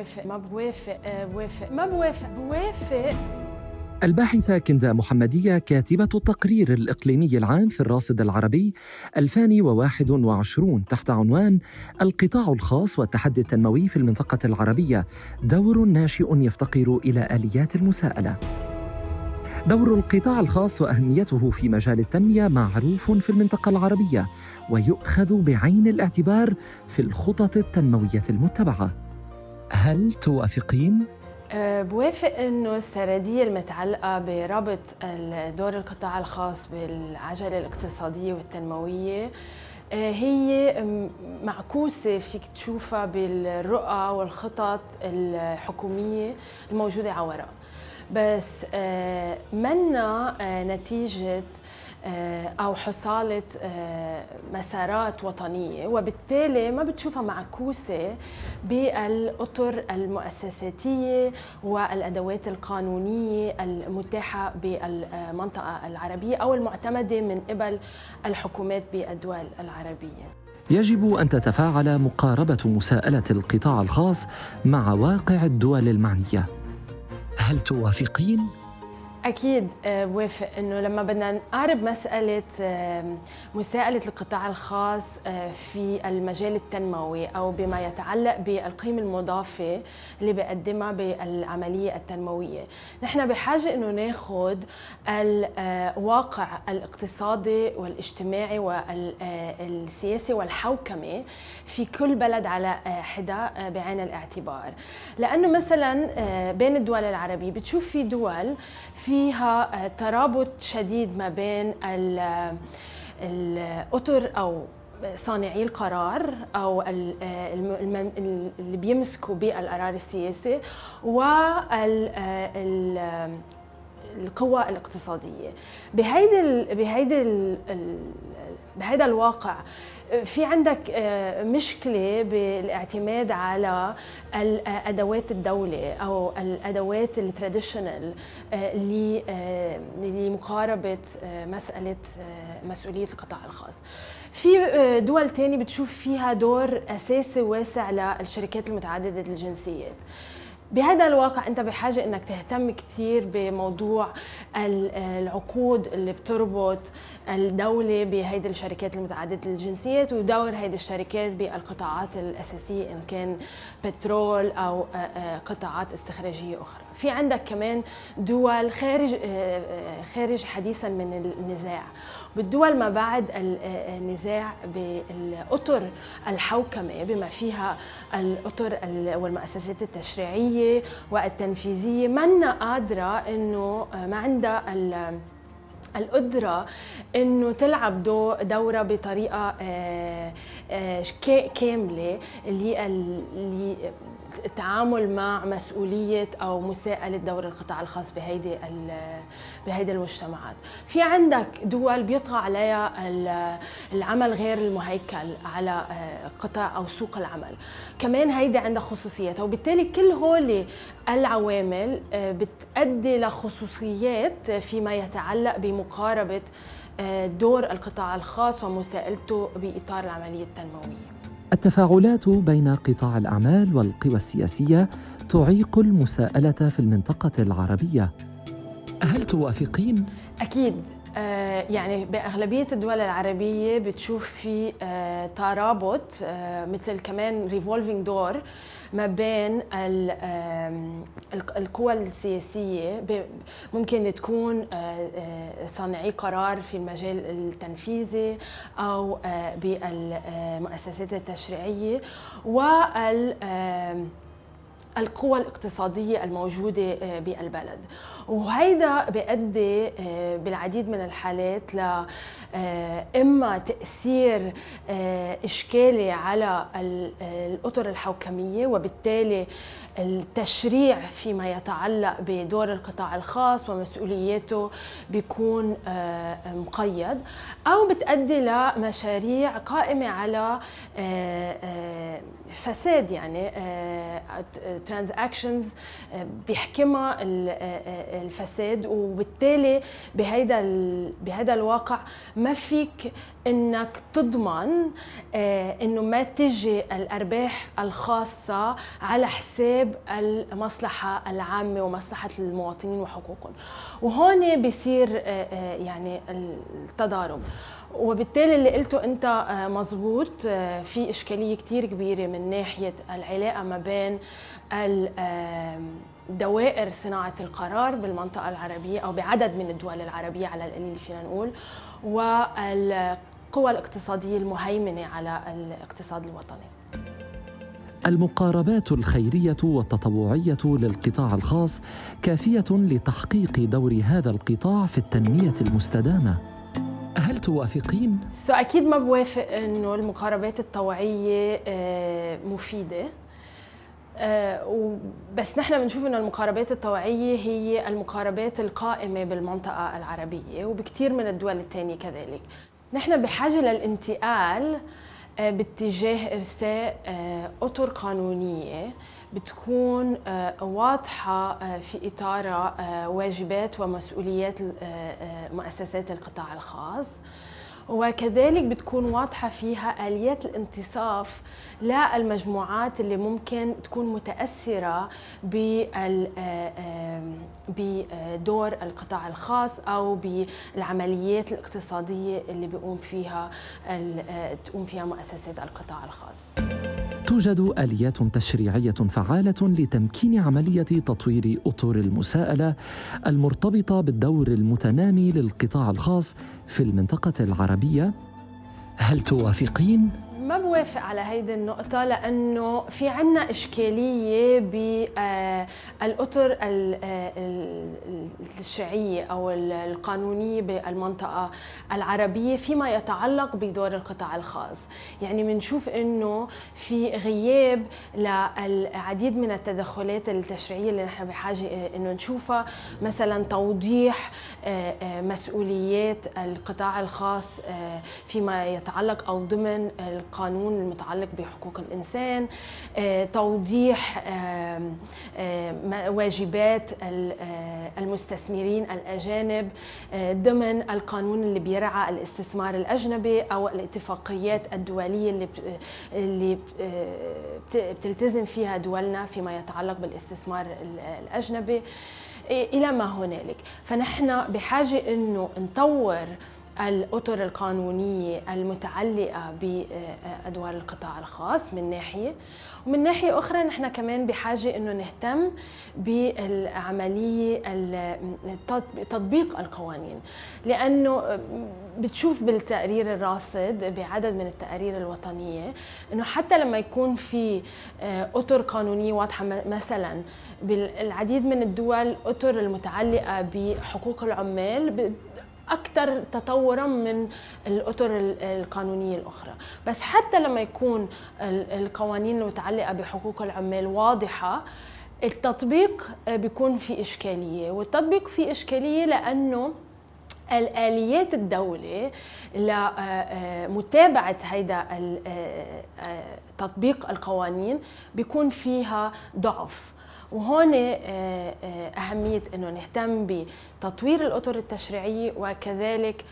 بوافق، ما بوافق، بوافق، ما بوافق، بوافق. الباحثة كندا محمدية كاتبة التقرير الإقليمي العام في الراصد العربي 2021 تحت عنوان القطاع الخاص والتحدي التنموي في المنطقة العربية، دور ناشئ يفتقر إلى آليات المساءلة. دور القطاع الخاص وأهميته في مجال التنمية معروف في المنطقة العربية، ويؤخذ بعين الاعتبار في الخطط التنموية المتبعة. هل توافقين؟ بوافق إنه السردية المتعلقة بربط دور القطاع الخاص بالعجلة الاقتصادية والتنموية هي معكوسة، فيك تشوفها بالرؤى والخطط الحكومية الموجودة على ورق، بس منا نتيجة أو حصالة مسارات وطنية، وبالتالي ما بتشوفها معكوسة بالأطر المؤسساتية والأدوات القانونية المتاحة بالمنطقة العربية أو المعتمدة من قبل الحكومات بالدول العربية. يجب أن تتفاعل مقاربة مساءلة القطاع الخاص مع واقع الدول المعنية. هل توافقين؟ أكيد بوافق إنه لما بدنا نقارب مسألة مساءلة القطاع الخاص في المجال التنموي أو بما يتعلق بالقيمة المضافة اللي بيقدمها بالعملية التنموية، نحن بحاجة إنه ناخد الواقع الاقتصادي والاجتماعي والسياسي والحوكمة في كل بلد على حدة بعين الاعتبار، لأنه مثلا بين الدول العربية بتشوف في دول فيها ترابط شديد ما بين الأطر أو صانعي القرار أو اللي بيمسكوا بالقرار السياسي والقوى الاقتصادية. بهيدا الواقع في عندك مشكلة بالاعتماد على الأدوات الدولة أو الأدوات التراديشنال لمقاربة مسألة مسؤولية القطاع الخاص. في دول تانية بتشوف فيها دور أساسي واسع للشركات المتعددة الجنسيات. بهذا الواقع أنت بحاجة أنك تهتم كتير بموضوع العقود اللي بتربط الدولة بهيدي الشركات المتعددة الجنسيات ودور هيدي الشركات بالقطاعات الأساسية إن كان بترول أو قطاعات استخراجية أخرى. في عندك كمان دول خارج حديثا من النزاع، بالدول ما بعد النزاع بالأطر الحوكمة بما فيها الأطر والمؤسسات التشريعية والتنفيذية منا قادرة إنه ما عندها القدرة إنه تلعب دورة بطريقة كاملة اللي التعامل مع مسؤولية أو مساءلة دور القطاع الخاص بهيدي المجتمعات. في عندك دول بيطغى عليها العمل غير المهيكل على قطاع أو سوق العمل، كمان هيدي عندها خصوصياتها، وبالتالي كل هول العوامل بتؤدي لخصوصيات فيما يتعلق بمقاربة دور القطاع الخاص ومساءلته بإطار العملية التنموية. التفاعلات بين قطاع الأعمال والقوى السياسية تعيق المساءلة في المنطقة العربية. هل توافقين؟ أكيد، يعني بأغلبية الدول العربية بتشوف في ترابط مثل كمان ريفولفينج دور ما بين القوى السياسية، ممكن تكون صانعي قرار في المجال التنفيذي أو بالمؤسسات التشريعية والقوى الاقتصادية الموجودة بالبلد. وهيدا بيؤدي بالعديد من الحالات ل إما تأثير إشكالي على الأطر الحوكمية، وبالتالي التشريع فيما يتعلق بدور القطاع الخاص ومسؤولياته بيكون مقيد، أو بتؤدي لمشاريع قائمة على فساد، يعني ترانزاكشنز بيحكمها الفساد، وبالتالي بهيدا الواقع ما فيك انك تضمن انه ما تجي الارباح الخاصه على حساب المصلحه العامه ومصلحه المواطنين وحقوقهم، وهون بيصير يعني التضارب. وبالتالي اللي قلته انت مزبوط، في اشكاليه كتير كبيره من ناحيه العلاقه ما بين دوائر صناعه القرار بالمنطقه العربيه او بعدد من الدول العربيه على القليل فينا نقول، والقوى الاقتصاديه المهيمنه على الاقتصاد الوطني. المقاربات الخيرية والتطوعية للقطاع الخاص كافية لتحقيق دور هذا القطاع في التنمية المستدامة. هل توافقين؟ أكيد ما بوافق إنه المقاربات الطوعية مفيدة، بس نحن بنشوف إنه المقاربات الطوعية هي المقاربات القائمة بالمنطقة العربية وبكثير من الدول الثانية كذلك. نحن بحاجة للانتقال باتجاه إرساء أطر قانونية بتكون واضحة في إطار واجبات ومسؤوليات مؤسسات القطاع الخاص، وكذلك بتكون واضحة فيها آليات الانتصاف للمجموعات اللي ممكن تكون متأثرة بدور القطاع الخاص أو بالعمليات الاقتصادية اللي تقوم فيها مؤسسات القطاع الخاص. توجد آليات تشريعية فعالة لتمكين عملية تطوير أطر المساءلة المرتبطة بالدور المتنامي للقطاع الخاص في المنطقة العربية. هل توافقين؟ ما بوافق على هيدي النقطة، لأنه في عنا إشكالية بالأطر التشريعية أو القانونية بالمنطقة العربية فيما يتعلق بدور القطاع الخاص. يعني بنشوف إنه في غياب للعديد من التدخلات التشريعية اللي نحن بحاجة إنه نشوفها، مثلا توضيح مسؤوليات القطاع الخاص فيما يتعلق أو ضمن القانون المتعلق بحقوق الإنسان، توضيح واجبات المستثمرين الأجانب ضمن القانون اللي بيرعى الاستثمار الأجنبي أو الاتفاقيات الدولية اللي بتلتزم فيها دولنا فيما يتعلق بالاستثمار الأجنبي إلى ما هنالك. فنحن بحاجة إنه نطور الأطر القانونية المتعلقة بأدوار القطاع الخاص من ناحية، ومن ناحية أخرى نحن كمان بحاجة إنه نهتم بالعملية تطبيق القوانين، لأنه بتشوف بالتقرير الراصد بعدد من التقارير الوطنية إنه حتى لما يكون في أطر قانونية واضحة، مثلا بالعديد من الدول أطر المتعلقة بحقوق العمال أكثر تطوراً من الأطر القانونية الأخرى، بس حتى لما يكون القوانين المتعلقة بحقوق العمال واضحة، التطبيق بيكون في إشكالية. والتطبيق في إشكالية لأنه الآليات الدولة لمتابعة هيدا تطبيق القوانين بيكون فيها ضعف. وهون أهمية أنه نهتم بتطوير الأطر التشريعية وكذلك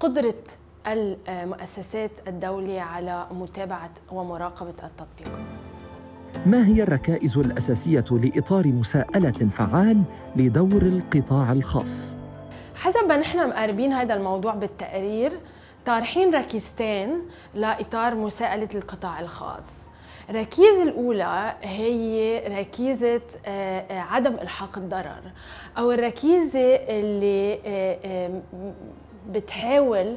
قدرة المؤسسات الدولية على متابعة ومراقبة التطبيق. ما هي الركائز الأساسية لإطار مساءلة فعال لدور القطاع الخاص؟ حسب ما نحن مقاربين هذا الموضوع بالتقرير، طارحين ركيزتين لإطار مساءلة القطاع الخاص. الركيزة الأولى هي ركيزة عدم إلحاق الضرر، أو الركيزة اللي بتحاول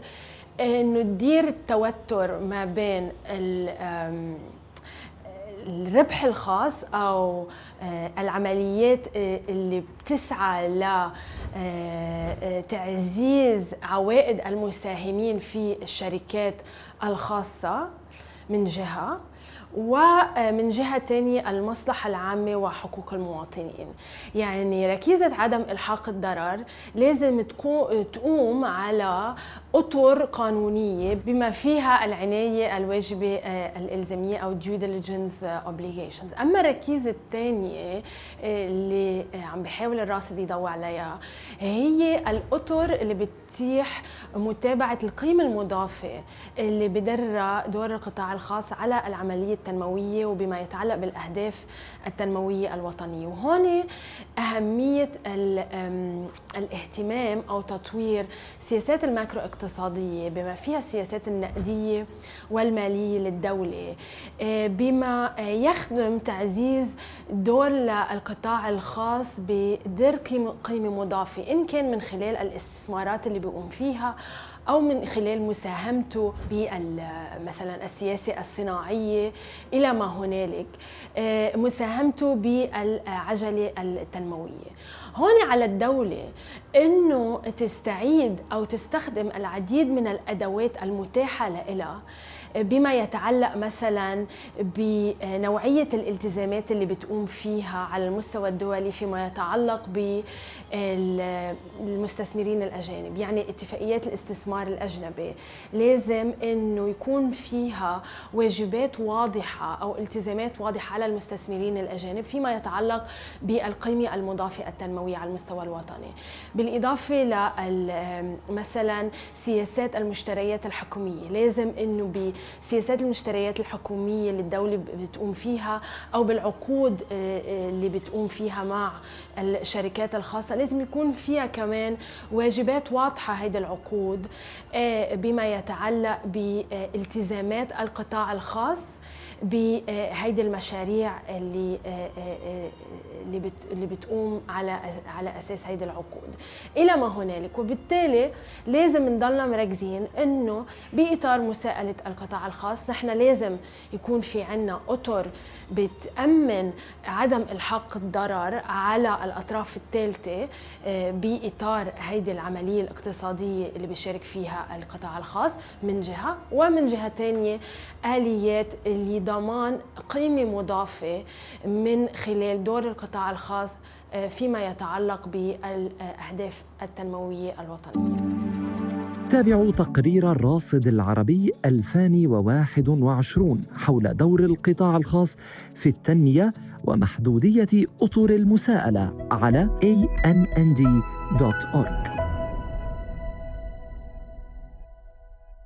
إنه تدير التوتر ما بين الربح الخاص أو العمليات اللي بتسعى لتعزيز عوائد المساهمين في الشركات الخاصة من جهة، ومن جهة تانية المصلحة العامة وحقوق المواطنين. يعني ركيزة عدم إلحاق الضرر لازم تقوم على أطر قانونية بما فيها العناية الواجبة الإلزامية أو due diligence obligations. أما الركيزة الثانية اللي عم بيحاول الراصد يضوي عليها هي الأطر اللي بتتيح متابعة القيمة المضافة اللي بدرها دور القطاع الخاص على العملية التنموية وبما يتعلق بالأهداف التنموية الوطنية. وهون أهمية الاهتمام أو تطوير سياسات الماكرو اقتصادية بما فيها السياسات النقدية والمالية للدولة، بما يخدم تعزيز دور القطاع الخاص بدر قيمة مضافة، إن كان من خلال الاستثمارات اللي بيقوم فيها أو من خلال مساهمته مثلا السياسة الصناعية إلى ما هنالك، مساهمته بالعجلة التنموية. هون على الدولة إنه تستعيد أو تستخدم العديد من الأدوات المتاحة لها بما يتعلق مثلا بنوعية الالتزامات اللي بتقوم فيها على المستوى الدولي فيما يتعلق بالمستثمرين الأجانب. يعني اتفاقيات الاستثمار الأجنبي لازم إنه يكون فيها واجبات واضحة أو التزامات واضحة على المستثمرين الأجانب فيما يتعلق بالقيمة المضافة التنموية على المستوى الوطني، بالإضافة مثلا سياسات المشتريات الحكومية. لازم إنه بسياسات المشتريات الحكومية اللي الدولة بتقوم فيها أو بالعقود اللي بتقوم فيها مع الشركات الخاصة لازم يكون فيها كمان واجبات واضحة هيدي العقود بما يتعلق بالتزامات القطاع الخاص بهيدي المشاريع اللي بتقوم على أساس هيدي العقود إلى ما هنالك. وبالتالي لازم نضلنا مركزين إنه بإطار مساءلة القطاع الخاص نحن لازم يكون في عنا أطر بتأمن عدم إلحاق الضرر على الأطراف الثالثة بإطار هيدي العملية الاقتصادية اللي بيشارك فيها القطاع الخاص من جهة، ومن جهة تانية آليات لضمان قيمة مضافة من خلال دور القطاع الخاص فيما يتعلق بالأهداف التنموية الوطنية. تابعوا تقرير الراصد العربي 2021 حول دور القطاع الخاص في التنمية ومحدودية أطر المساءلة على ANND.org.